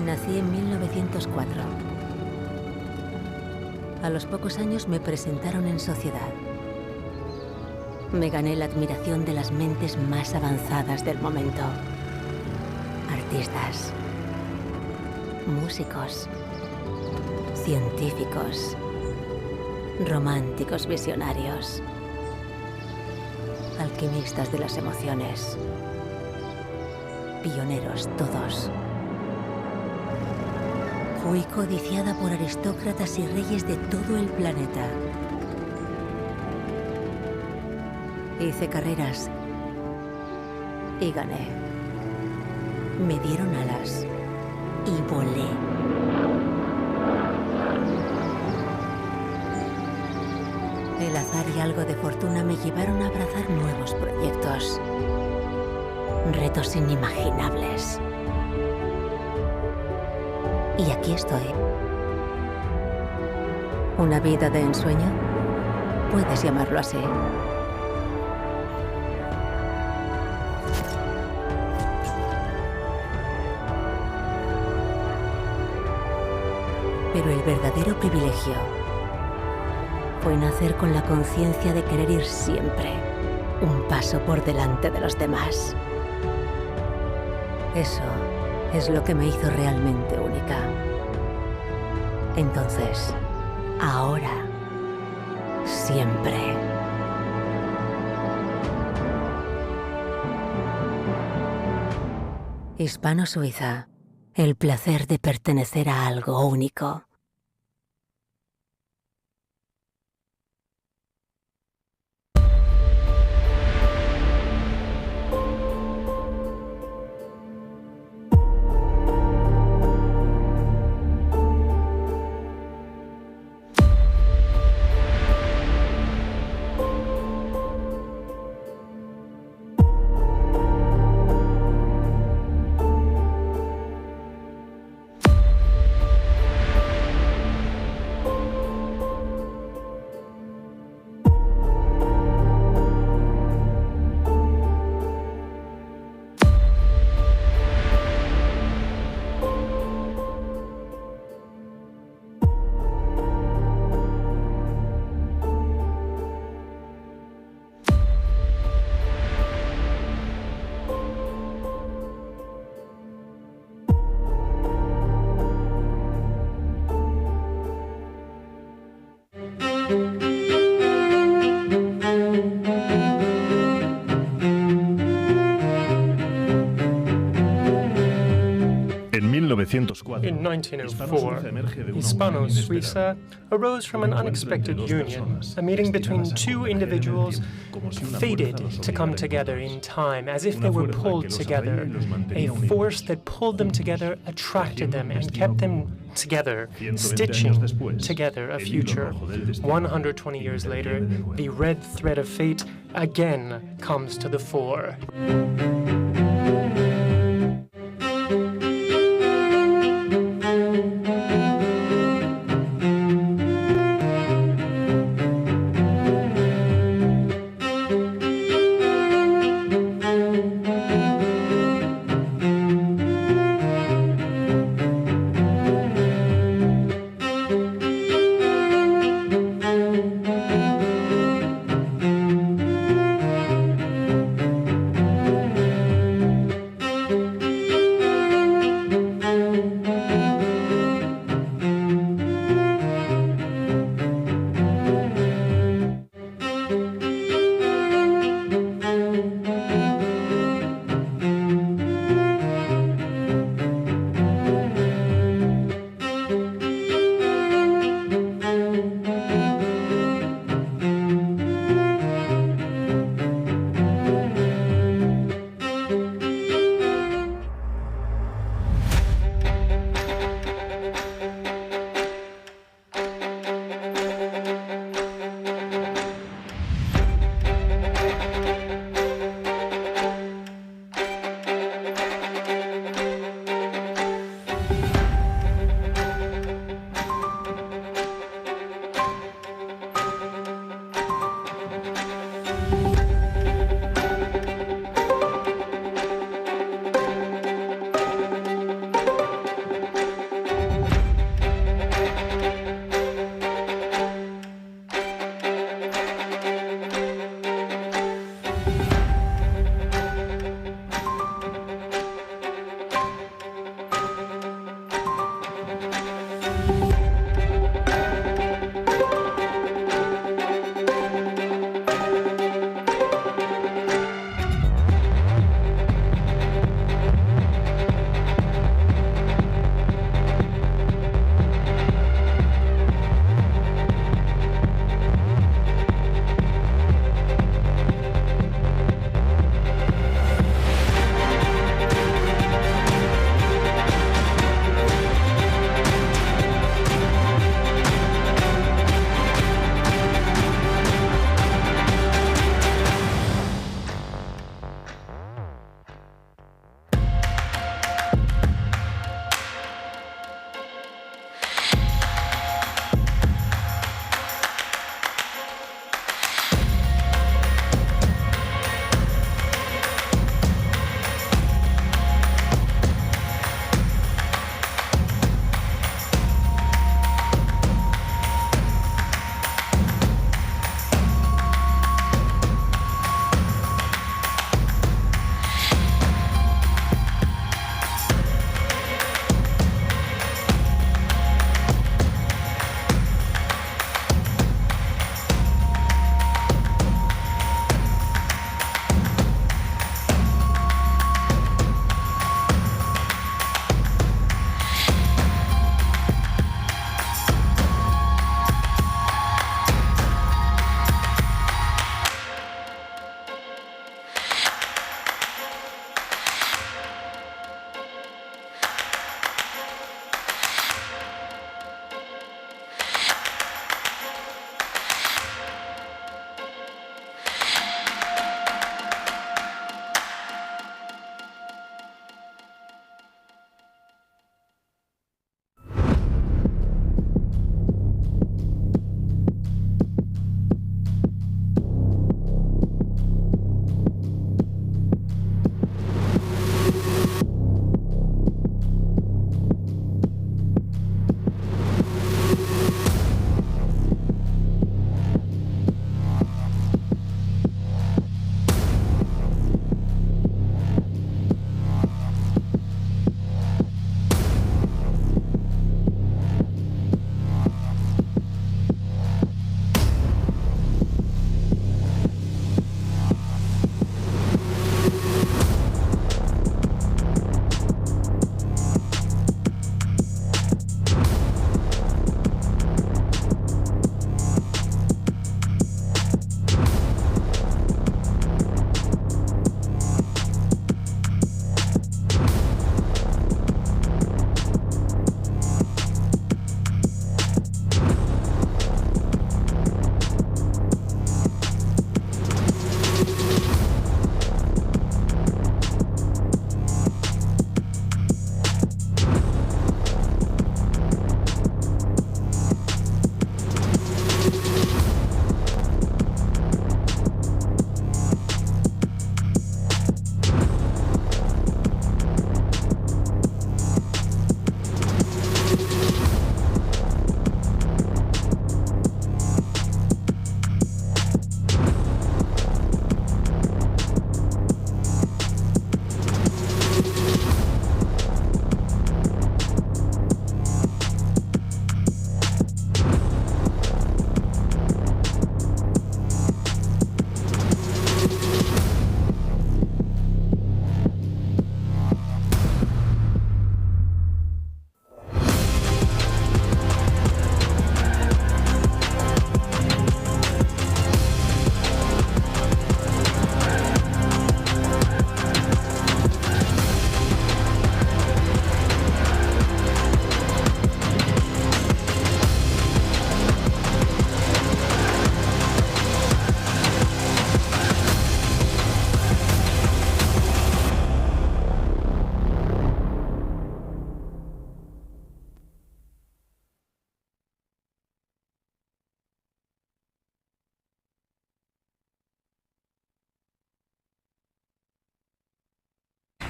Nací en 1904. A los pocos años me presentaron en sociedad. Me gané la admiración de las mentes más avanzadas del momento. Artistas, músicos, científicos, románticos visionarios, alquimistas de las emociones, pioneros todos. Fui codiciada por aristócratas y reyes de todo el planeta. Hice carreras y gané. Me dieron alas y volé. El azar y algo de fortuna me llevaron a abrazar nuevos proyectos. Retos inimaginables. Y aquí estoy. ¿Una vida de ensueño? Puedes llamarlo así. Pero el verdadero privilegio fue nacer con la conciencia de querer ir siempre un paso por delante de los demás. Eso es lo que me hizo realmente única. Entonces, ahora, siempre. Hispano Suiza, el placer de pertenecer a algo único. In 1904, Hispano Suiza arose from an unexpected union, a meeting between two individuals fated to come together in time, as if they were pulled together. A force that pulled them together attracted them and kept them together, stitching together a future. 120 years later, the red thread of fate again comes to the fore.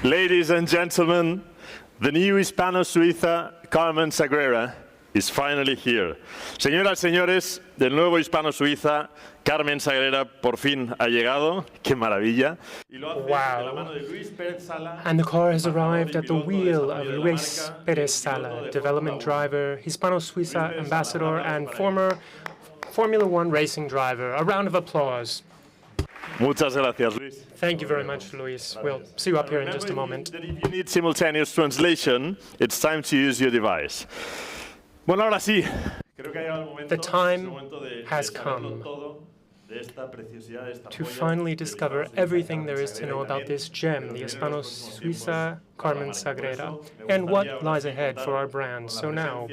Ladies and gentlemen, the new Hispano Suiza Carmen Sagrera is finally here. Señoras y señores, del nuevo Hispano Suiza Carmen Sagrera por fin ha llegado. ¡Qué maravilla! Wow. And the car has arrived at the wheel of Luis Perez Sala, development driver, Hispano Suiza ambassador, and former Formula One racing driver. A round of applause. Muchas gracias, Luis. Thank you very much, Luis. We'll see you up here in just a moment. If you need simultaneous translation, it's time to use your device. Bueno, ahora sí. The time has come to finally discover everything there is to know about this gem, the Hispano Suiza Carmen Sagrera, and what lies ahead for our brand. So now,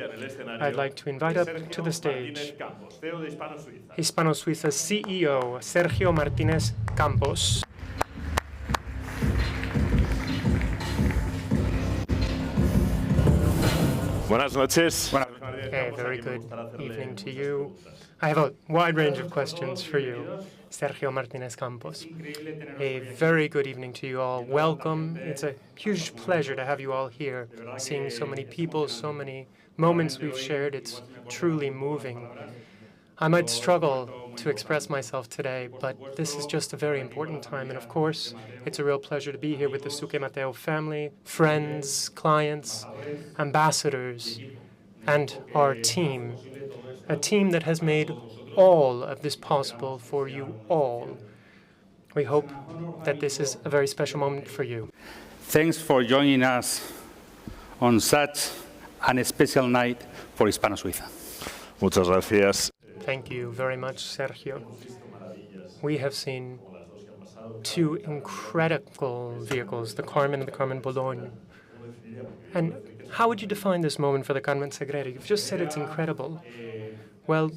I'd like to invite up to the stage Hispano Suiza CEO, Sergio Martínez Campos. Buenas noches. Okay, very good evening to you. I have a wide range of questions for you, Sergio Martínez Campos. A very good evening to you all. Welcome. It's a huge pleasure to have you all here, seeing so many people, so many moments we've shared. It's truly moving. I might struggle to express myself today, but this is just a very important time. And of course, it's a real pleasure to be here with the Suque Mateo family, friends, clients, ambassadors, and our team. A team that has made all of this possible for you all. We hope that this is a very special moment for you. Thanks for joining us on such an special night for Hispano Suiza. Muchas gracias. Thank you very much, Sergio. We have seen two incredible vehicles, the Carmen and the Carmen Bologna. And how would you define this moment for the Carmen Sagrera? You've just said it's incredible. Well,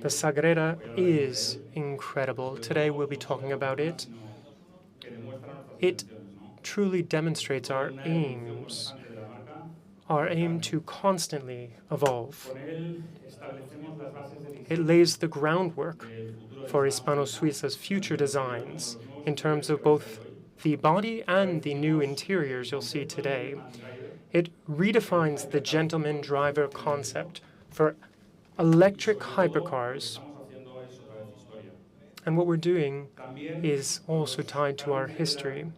the Sagrera is incredible. Today we'll be talking about it. It truly demonstrates our aims, our aim to constantly evolve. It lays the groundwork for Hispano Suiza's future designs in terms of both the body and the new interiors you'll see today. It redefines the gentleman driver concept for electric hypercars. And what we're doing is also tied to our history.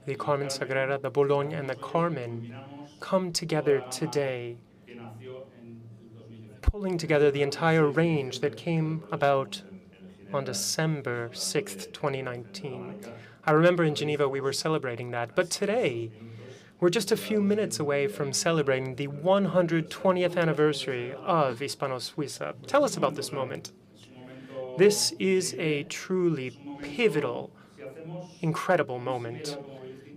The Carmen Sagrera, the Bologna, and the Carmen come together today, pulling together the entire range that came about on December 6th, 2019. I remember in Geneva we were celebrating that, but today we're just a few minutes away from celebrating the 120th anniversary of Hispano Suiza. Tell us about this moment. This is a truly pivotal, incredible moment.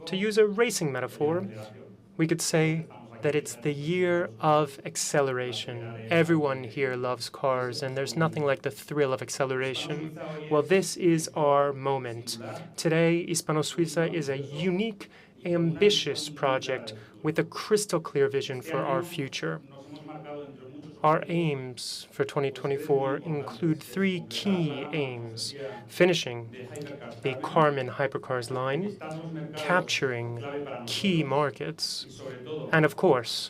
To use a racing metaphor, we could say that it's the year of acceleration. Everyone here loves cars, and there's nothing like the thrill of acceleration. Well, this is our moment. Today, Hispano Suiza is a unique, ambitious project with a crystal clear vision for our future. Our aims for 2024 include three key aims: finishing the Carmen Hypercars line, capturing key markets, and of course,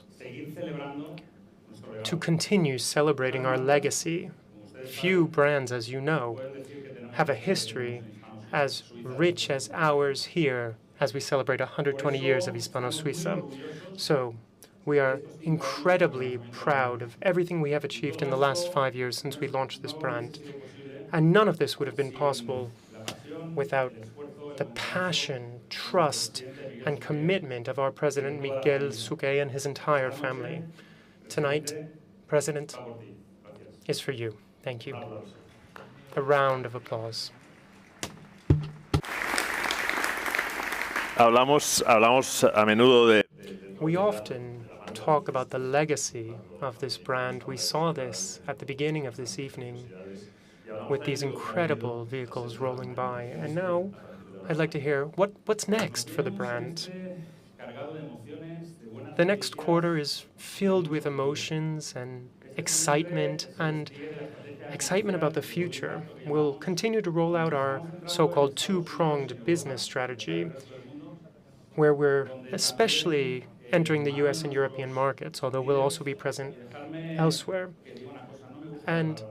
to continue celebrating our legacy. Few brands, as you know, have a history as rich as ours here as we celebrate 120 years of Hispano Suiza. So, we are incredibly proud of everything we have achieved in the last 5 years since we launched this brand. And none of this would have been possible without the passion, trust, and commitment of our president, Miguel Suque, and his entire family. Tonight, President, is for you. Thank you. A round of applause. Hablamos a menudo de... We often talk about the legacy of this brand. We saw this at the beginning of this evening with these incredible vehicles rolling by. And now I'd like to hear what's next for the brand. The next quarter is filled with emotions and excitement and excitement about the future, we'll continue to roll out our so-called two-pronged business strategy, where we're especially entering the US and European markets, although we'll also be present elsewhere. And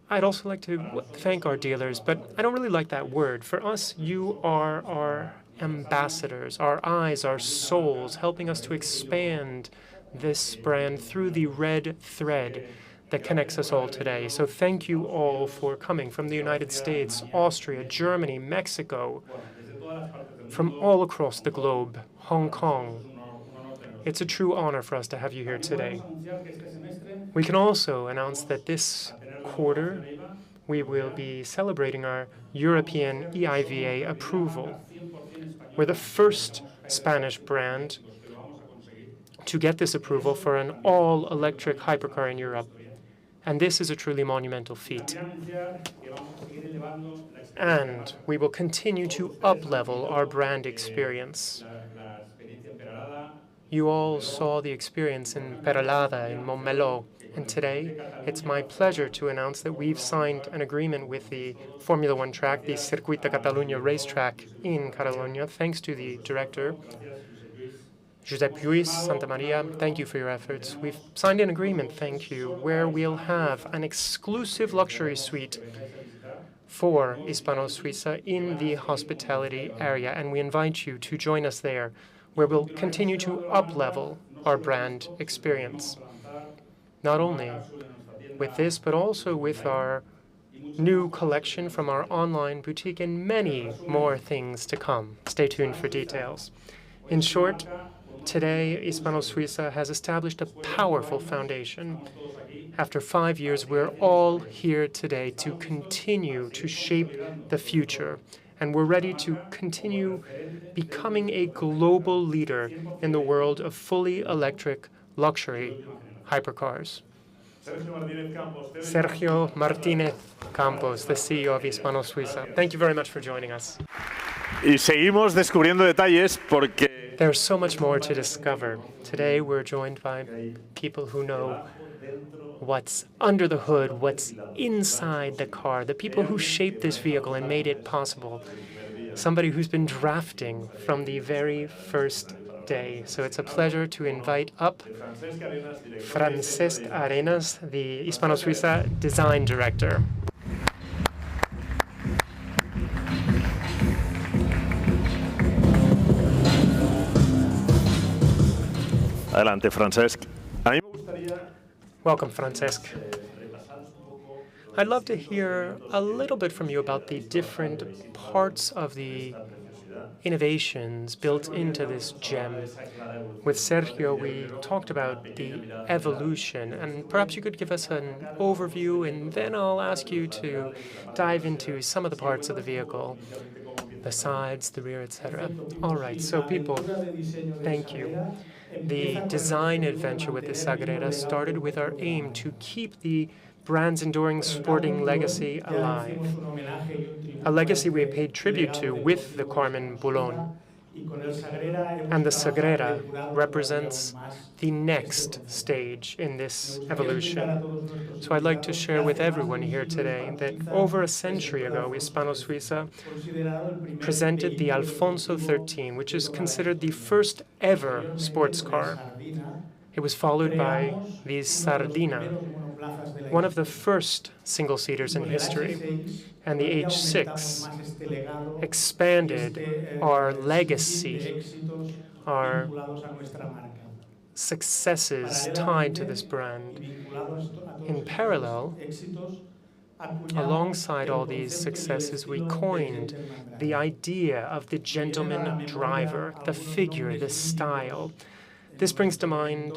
I'd also like to thank our dealers, but I don't really like that word. For us, you are our ambassadors, our eyes, our souls, helping us to expand this brand through the red thread that connects us all today. So thank you all for coming from the United States, Austria, Germany, Mexico, from all across the globe, Hong Kong. It's a true honor for us to have you here today. We can also announce that this quarter we will be celebrating our European EIVA approval. We're the first Spanish brand to get this approval for an all-electric hypercar in Europe. And this is a truly monumental feat. And we will continue to up-level our brand experience. You all saw the experience in Peralada, in Montmeló, and today it's my pleasure to announce that we've signed an agreement with the Formula One track, the Circuit de Catalunya racetrack in Catalonia, thanks to the director, Josep Lluís Santamaria. Thank you for your efforts. We've signed an agreement, thank you, where we'll have an exclusive luxury suite for Hispano Suiza in the hospitality area, and we invite you to join us there, where we'll continue to up-level our brand experience. Not only with this, but also with our new collection from our online boutique and many more things to come. Stay tuned for details. In short, today, Hispano Suiza has established a powerful foundation. After 5 years, we're all here today to continue to shape the future, and we're ready to continue becoming a global leader in the world of fully electric luxury hypercars. Sergio Martínez Campos, the CEO of Hispano Suiza. Thank you very much for joining us. Y seguimos descubriendo detalles porque There's so much more to discover. Today we're joined by people who know what's under the hood, what's inside the car, the people who shaped this vehicle and made it possible. Somebody who's been drafting from the very first day. So it's a pleasure to invite up Francesc Arenas, the Hispano Suiza design director. Adelante, Francesc. Welcome, Francesc. I'd love to hear a little bit from you about the different parts of the innovations built into this gem. With Sergio, we talked about the evolution, and perhaps you could give us an overview, and then I'll ask you to dive into some of the parts of the vehicle, the sides, the rear, etc. All right, so people, thank you. The design adventure with the Sagrera started with our aim to keep the brand's enduring sporting legacy alive, a legacy we paid tribute to with the Carmen Boulogne. And the Sagrera represents the next stage in this evolution. So I'd like to share with everyone here today that over a century ago, Hispano Suiza presented the Alfonso 13, which is considered the first ever sports car. It was followed by the Sardina, one of the first single-seaters in history, and the H6 expanded our legacy, our successes tied to this brand. In parallel, alongside all these successes, we coined the idea of the gentleman driver, the figure, the style. This brings to mind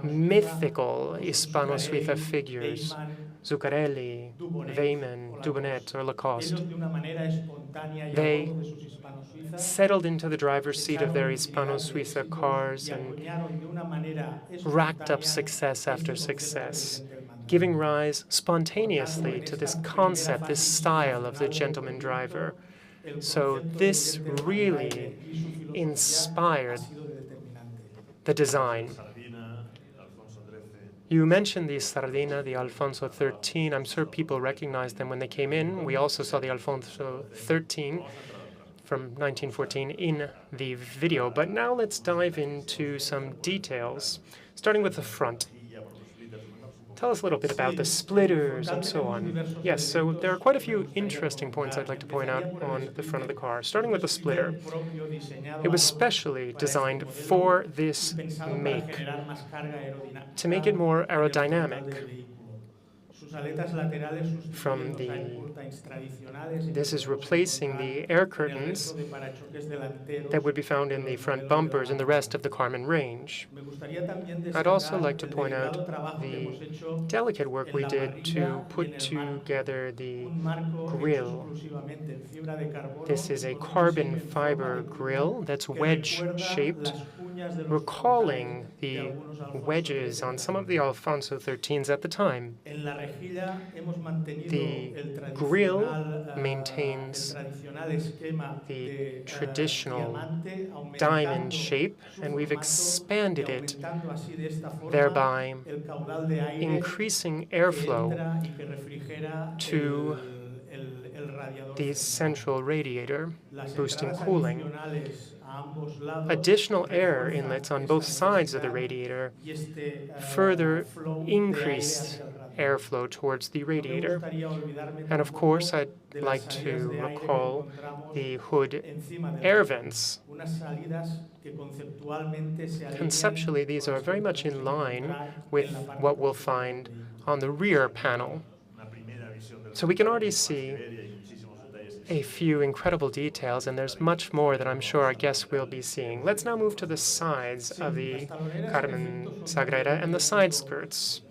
mythical Hispano Suiza figures, Zuccarelli, Weymann, Dubonnet, or Lacoste. They settled into the driver's seat of their Hispano Suiza cars and racked up success after success, giving rise spontaneously to this concept, this style of the gentleman driver. So this really inspired the design. You mentioned the Sardina, the Alfonso 13. I'm sure people recognized them when they came in. We also saw the Alfonso 13 from 1914 in the video. But now let's dive into some details, starting with the front. Tell us a little bit about the splitters and so on. Yes, so there are quite a few interesting points I'd like to point out on the front of the car, starting with the splitter. It was specially designed for this make, to make it more aerodynamic. This is replacing the air curtains that would be found in the front bumpers and the rest of the Carmen range. I'd also like to point out the delicate work we did to put together the grille. This is a carbon fiber grille that's wedge-shaped, recalling the wedges on some of the Alfonso 13s at the time. The grille maintains the traditional diamond shape, and we've expanded it, thereby increasing airflow to the central radiator, boosting cooling. Additional air inlets on both sides of the radiator further increase airflow towards the radiator. And of course, I'd like to recall the hood air vents. Conceptually, these are very much in line with what we'll find on the rear panel. So we can already see a few incredible details, and there's much more that I'm sure our guests will be seeing. Let's now move to the sides of the Carmen Sagrera and the side skirts.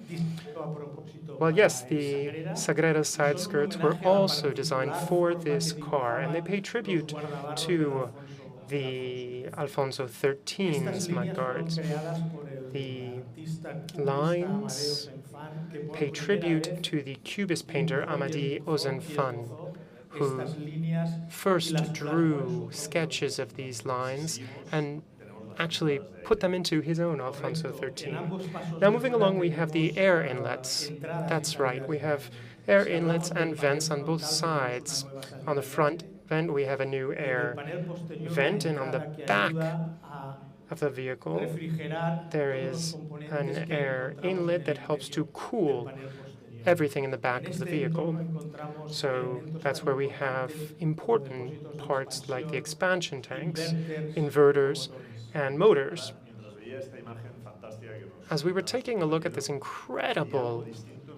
Well, yes, the Sagrera side skirts were also designed for this car, and they pay tribute to the Alfonso 13's mudguards. The lines pay tribute to the Cubist painter Amédée Ozenfant, who first drew sketches of these lines and actually put them into his own Alfonso 13. Now moving along, we have the air inlets. That's right, we have air inlets and vents on both sides. On the front vent, we have a new air vent, and on the back of the vehicle, there is an air inlet that helps to cool everything in the back of the vehicle. So that's where we have important parts like the expansion tanks, inverters, and motors. As we were taking a look at this incredible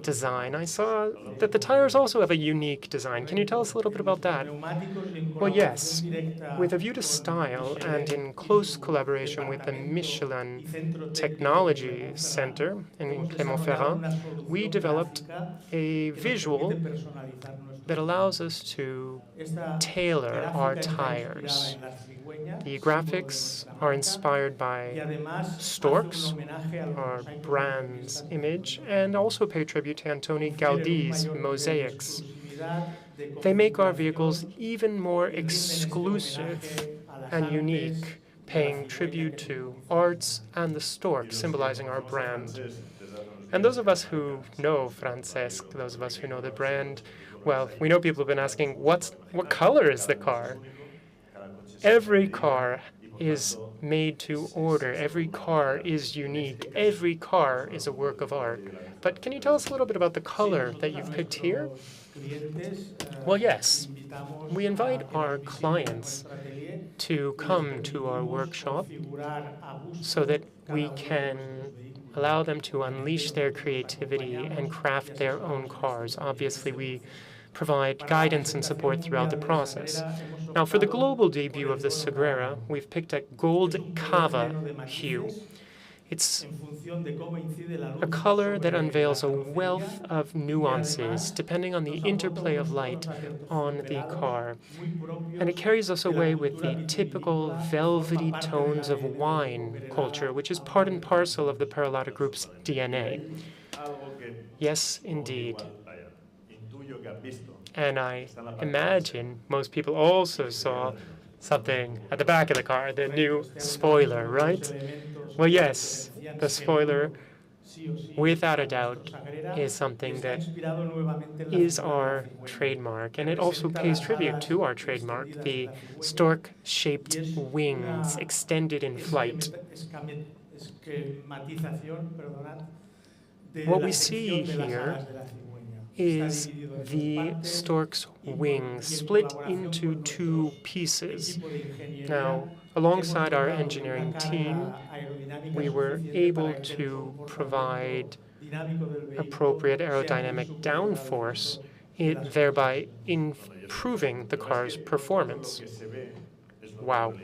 design, I saw that the tires also have a unique design. Can you tell us a little bit about that? Well, yes. With a view to style and in close collaboration with the Michelin Technology Center in Clermont-Ferrand, we developed a visual that allows us to tailor our tires. The graphics are inspired by storks, our brand's image, and also pay tribute to Antoni Gaudi's mosaics. They make our vehicles even more exclusive and unique, paying tribute to arts and the stork, symbolizing our brand. And those of us who know Francesc, those of us who know the brand, well, we know people have been asking, what color is the car? Every car is made to order. Every car is unique. Every car is a work of art. But can you tell us a little bit about the color that you've picked here? Well, yes. We invite our clients to come to our workshop so that we can allow them to unleash their creativity and craft their own cars. Obviously, we provide guidance and support throughout the process. Now, for the global debut of the Sagrera, we've picked a gold cava hue. It's a color that unveils a wealth of nuances depending on the interplay of light on the car. And it carries us away with the typical velvety tones of wine culture, which is part and parcel of the Peralata Group's DNA. Yes, indeed. And I imagine most people also saw something at the back of the car, the new spoiler, right? Well, yes, the spoiler without a doubt, is something that is our trademark, and it also pays tribute to our trademark, the stork-shaped wings extended in flight. What we see here is the stork's wings split into two pieces. Now, alongside our engineering team, we were able to provide appropriate aerodynamic downforce, thereby improving the car's performance. Wow.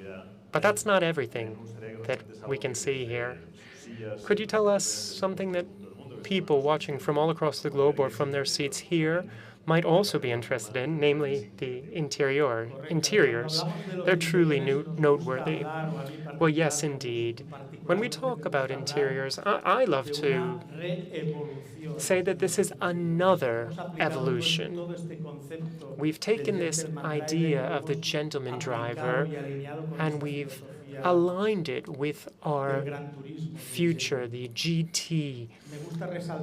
But that's not everything that we can see here. Could you tell us something that people watching from all across the globe or from their seats here might also be interested in, namely the interiors? They're truly noteworthy. Well, yes, indeed. When we talk about interiors, I love to say that this is another evolution. We've taken this idea of the gentleman driver and we've aligned it with our future, the GT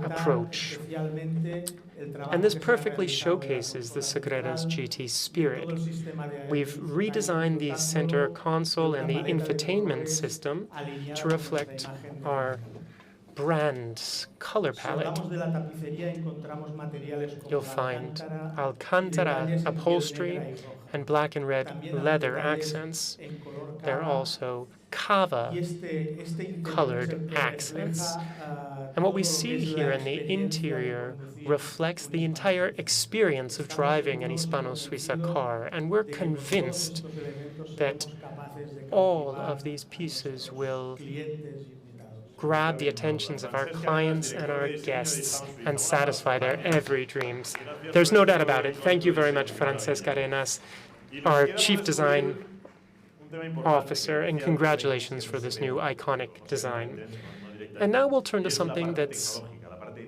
approach. And this perfectly showcases the Sagrera's GT spirit. We've redesigned the center console and the infotainment system to reflect our brand's color palette. You'll find Alcantara upholstery and black and red leather accents. There are also cava colored accents. And what we see here in the interior reflects the entire experience of driving an Hispano Suiza car, and we're convinced that all of these pieces will grab the attentions of our clients and our guests and satisfy their every dreams. There's no doubt about it. Thank you very much, Francesca Arenas, our Chief Design Officer, and congratulations for this new iconic design. And now we'll turn to something that's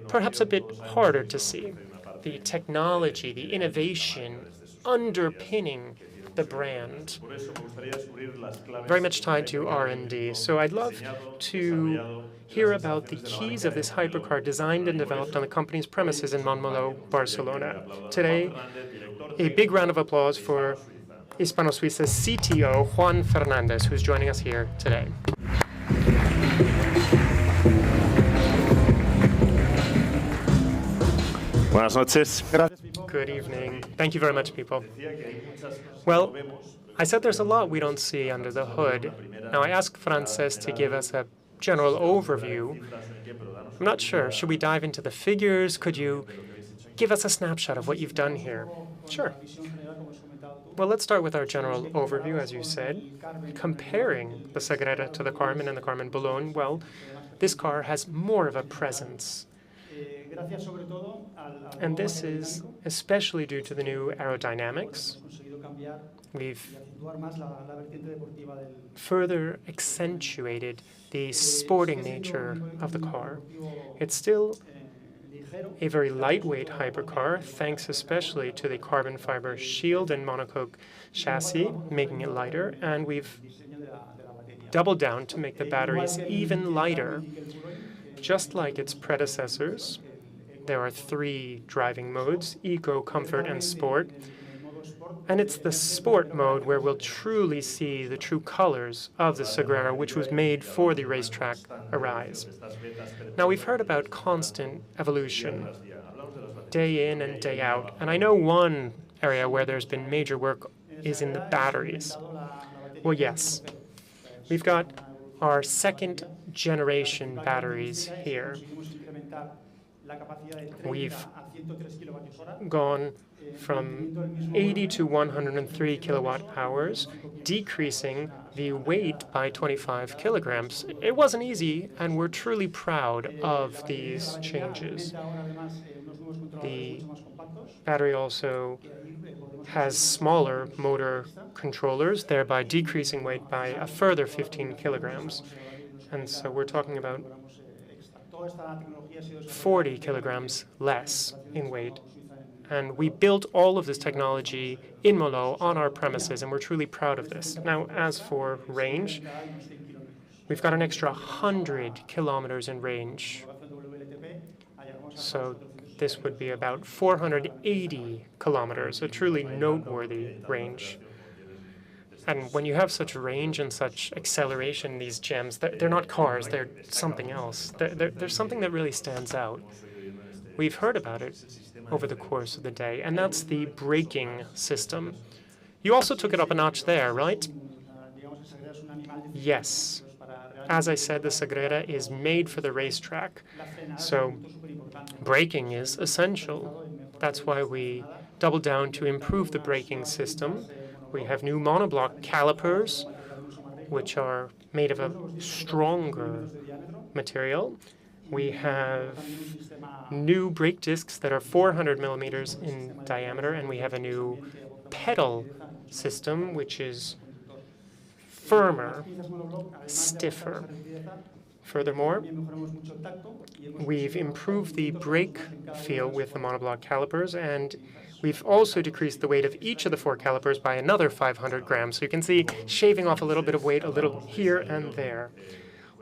perhaps a bit harder to see. The technology, the innovation underpinning the brand, very much tied to R&D. So I'd love to hear about the keys of this hypercar designed and developed on the company's premises in Montmeló, Barcelona. Today, a big round of applause for Hispano Suiza's CTO, Juan Fernandez, who's joining us here today. Buenas noches. Good evening. Thank you very much, people. Well, I said there's a lot we don't see under the hood. Now, I asked Frances to give us a general overview. I'm not sure. Should we dive into the figures? Could you give us a snapshot of what you've done here? Sure. Well, let's start with our general overview, as you said. Comparing the Sagrera to the Carmen and the Carmen Boulogne, well, this car has more of a presence. And this is especially due to the new aerodynamics. We've further accentuated the sporting nature of the car. It's still a very lightweight hypercar, thanks especially to the carbon fiber shield and monocoque chassis, making it lighter, and we've doubled down to make the batteries even lighter. Just like its predecessors, there are 3 driving modes: Eco, Comfort, and Sport. And it's the Sport mode where we'll truly see the true colors of the Sagrera, which was made for the racetrack Arise. Now, we've heard about constant evolution, day in and day out. And I know one area where there's been major work is in the batteries. Well, yes, we've got our 2nd generation batteries here. We've gone from 80 to 103 kilowatt hours, decreasing the weight by 25 kilograms. It wasn't easy, and we're truly proud of these changes. The battery also has smaller motor controllers, thereby decreasing weight by a further 15 kilograms. And so we're talking about 40 kilograms less in weight. And we built all of this technology in Montmeló on our premises, and we're truly proud of this. Now, as for range, we've got an extra 100 kilometers in range. So this would be about 480 kilometers, a truly noteworthy range. And when you have such range and such acceleration in these gems, they're not cars, they're something else. There's something that really stands out. We've heard about it over the course of the day, and that's the braking system. You also took it up a notch there, right? Yes. As I said, the Sagrera is made for the racetrack, so braking is essential. That's why we doubled down to improve the braking system. We have new monoblock calipers, which are made of a stronger material. We have new brake discs that are 400 millimeters in diameter, and we have a new pedal system, which is firmer, stiffer. Furthermore, we've improved the brake feel with the monoblock calipers, and we've also decreased the weight of each of the 4 calipers by another 500 grams. So you can see shaving off a little bit of weight, a little here and there.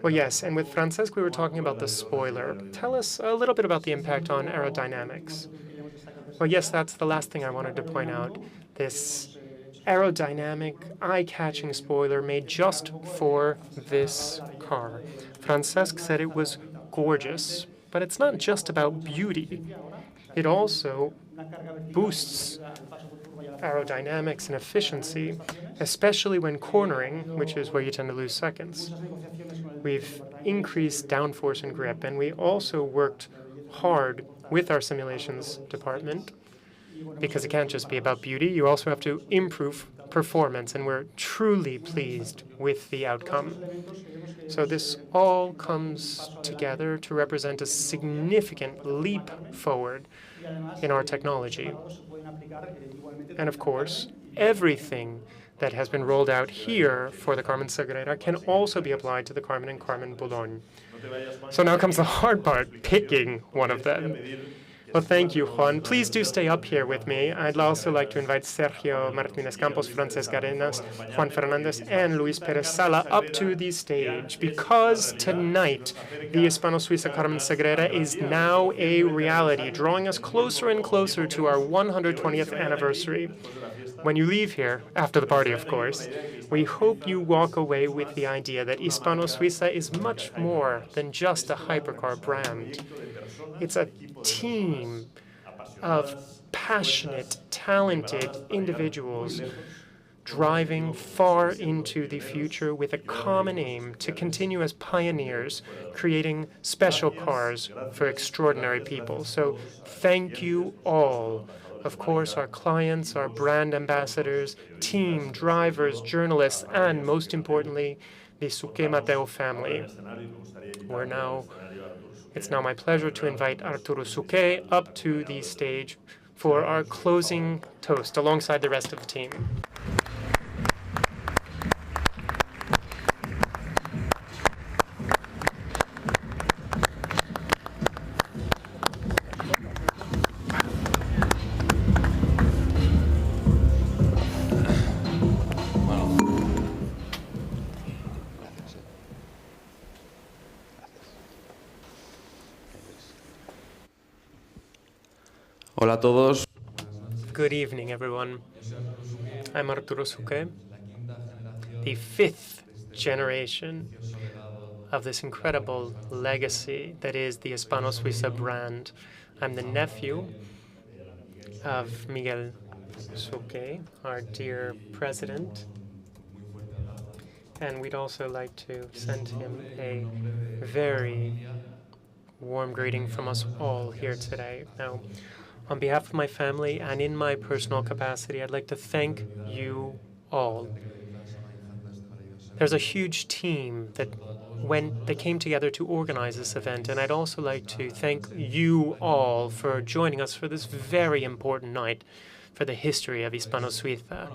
Well, yes, and with Francesc, we were talking about the spoiler. Tell us a little bit about the impact on aerodynamics. Well, yes, that's the last thing I wanted to point out. This aerodynamic, eye-catching spoiler made just for this car. Francesc said it was gorgeous, but it's not just about beauty. It also boosts aerodynamics and efficiency, especially when cornering, which is where you tend to lose seconds. We've increased downforce and grip, and we also worked hard with our simulations department, because it can't just be about beauty. You also have to improve performance, and we're truly pleased with the outcome. So this all comes together to represent a significant leap forward in our technology. And of course, everything that has been rolled out here for the Carmen Sagrera can also be applied to the Carmen and Carmen Boulogne. So now comes the hard part, picking one of them. Well, thank you, Juan. Please do stay up here with me. I'd also like to invite Sergio Martínez Campos, Francesc Arenas, Juan Fernandez, and Luis Pérez Sala up to the stage, because tonight the Hispano Suiza Carmen Sagrera is now a reality, drawing us closer and closer to our 120th anniversary. When you leave here, after the party, of course, we hope you walk away with the idea that Hispano Suiza is much more than just a hypercar brand. It's a team of passionate, talented individuals driving far into the future with a common aim to continue as pioneers, creating special cars for extraordinary people. So thank you all. Of course, our clients, our brand ambassadors, team, drivers, journalists, and most importantly, the Suqué Mateo family. It's now my pleasure to invite Arturo Suqué up to the stage for our closing toast alongside the rest of the team. Hola a todos. Good evening, everyone. I'm Arturo Suqué, the 5th generation of this incredible legacy that is the Hispano Suiza brand. I'm the nephew of Miguel Suqué, our dear president, and we'd also like to send him a very warm greeting from us all here today. Now, on behalf of my family and in my personal capacity, I'd like to thank you all. There's a huge team that came together to organize this event, and I'd also like to thank you all for joining us for this very important night for the history of Hispano Suiza.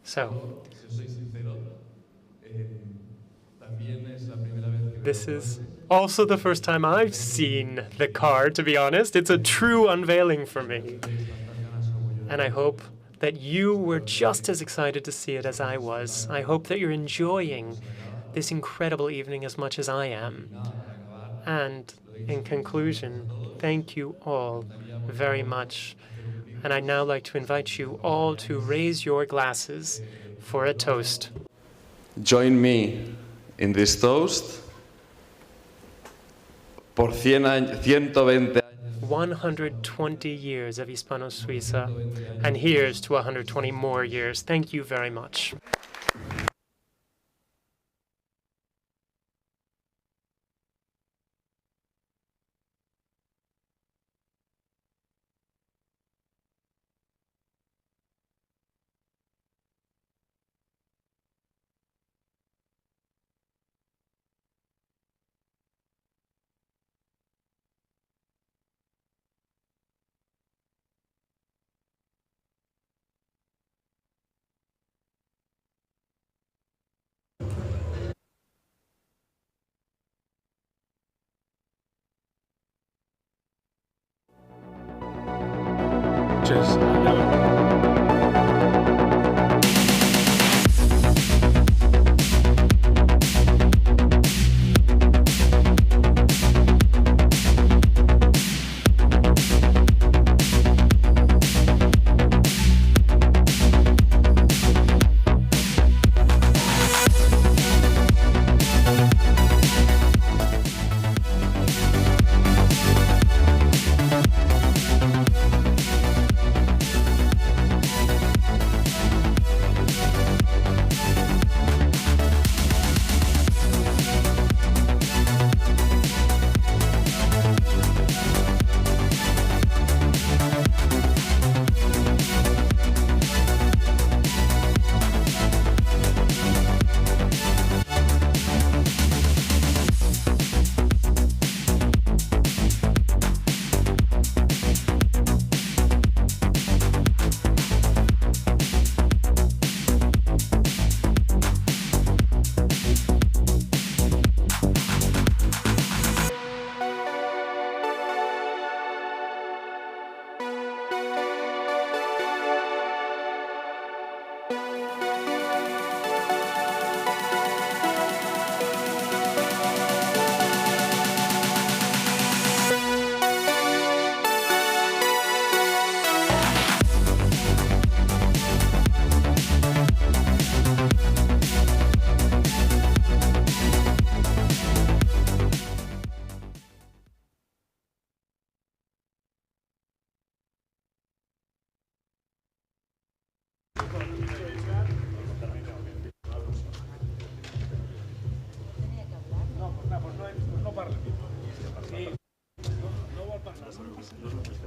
So, this is also the first time I've seen the car, to be honest. It's a true unveiling for me. And I hope that you were just as excited to see it as I was. I hope that you're enjoying this incredible evening as much as I am. And in conclusion, thank you all very much. And I'd now like to invite you all to raise your glasses for a toast. Join me in this toast por 120 120 years of Hispano Suiza, and here's to 120 more years. Thank you very much. No vol parlar.